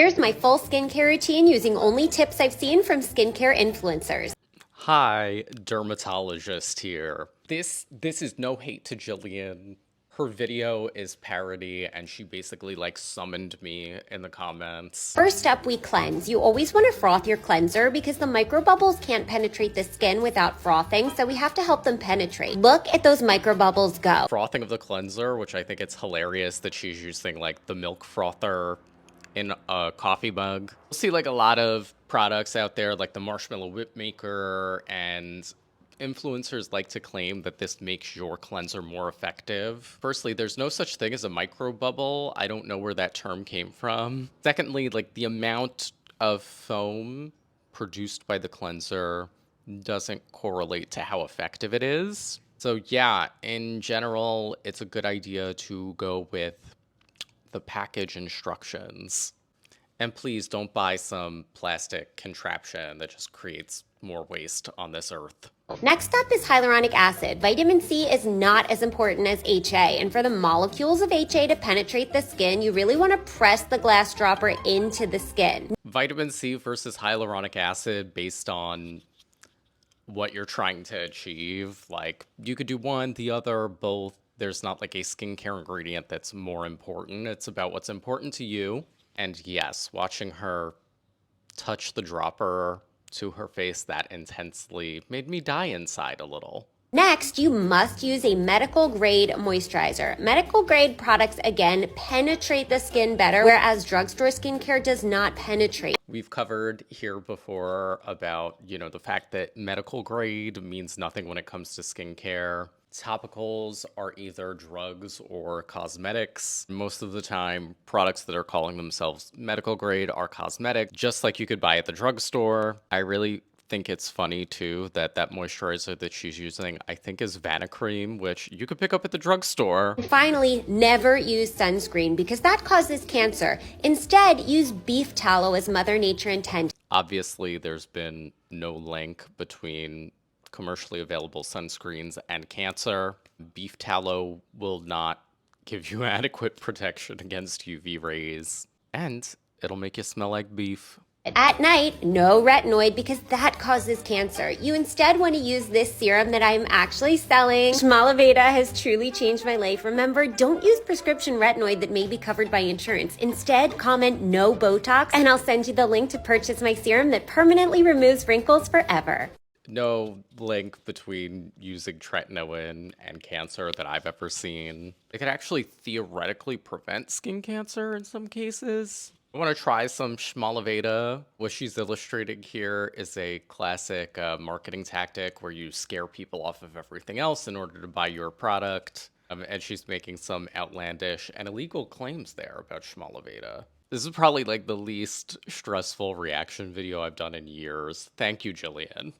Here's my full skincare routine using only tips I've seen from skincare influencers. Hi, dermatologist here. This is no hate to Jillian. Her video is parody and she basically like summoned me in the comments. First up, we cleanse. You always want to froth your cleanser because the microbubbles can't penetrate the skin without frothing, so we have to help them penetrate. Look at those microbubbles go. Frothing of the cleanser, which I think it's hilarious that she's using like the milk frother in a coffee mug. You'll see like a lot of products out there like the marshmallow whip maker, and influencers like to claim that this makes your cleanser more effective. Firstly, there's no such thing as a micro bubble. I don't know where that term came from. Secondly, like the amount of foam produced by the cleanser doesn't correlate to how effective it is. So yeah, in general, it's a good idea to go with the package instructions. And please don't buy some plastic contraption that just creates more waste on this earth. Next up is hyaluronic acid. Vitamin C is not as important as HA, and for the molecules of HA to penetrate the skin, you really want to press the glass dropper into the skin. Vitamin C versus hyaluronic acid based on what you're trying to achieve. Like, you could do one, the other, both. There's not like a skincare ingredient that's more important. It's about what's important to you. And yes, watching her touch the dropper to her face that intensely made me die inside a little. Next, you must use a medical grade moisturizer. Medical grade products, again, penetrate the skin better, whereas drugstore skincare does not penetrate. We've covered here before about, the fact that medical grade means nothing when it comes to skincare. Topicals are either drugs or cosmetics. Most of the time, products that are calling themselves medical grade are cosmetic, just like you could buy at the drugstore. I really think it's funny too that moisturizer that she's using, I think, is Vanicream, which you could pick up at the drugstore. Finally, never use sunscreen because that causes cancer. Instead, use beef tallow as Mother Nature intended. Obviously, there's been no link between commercially available sunscreens and cancer. Beef tallow will not give you adequate protection against UV rays, and it'll make you smell like beef. At night, no retinoid because that causes cancer. You instead want to use this serum that I'm actually selling. Shmalaveda has truly changed my life. Remember, don't use prescription retinoid that may be covered by insurance. Instead, comment no Botox and I'll send you the link to purchase my serum that permanently removes wrinkles forever. No link between using tretinoin and cancer that I've ever seen. It could actually theoretically prevent skin cancer in some cases. I want to try some Shmalaveda. What she's illustrating here is a classic marketing tactic where you scare people off of everything else in order to buy your product. And she's making some outlandish and illegal claims there about Shmalaveda. This is probably like the least stressful reaction video I've done in years. Thank you, Jillian.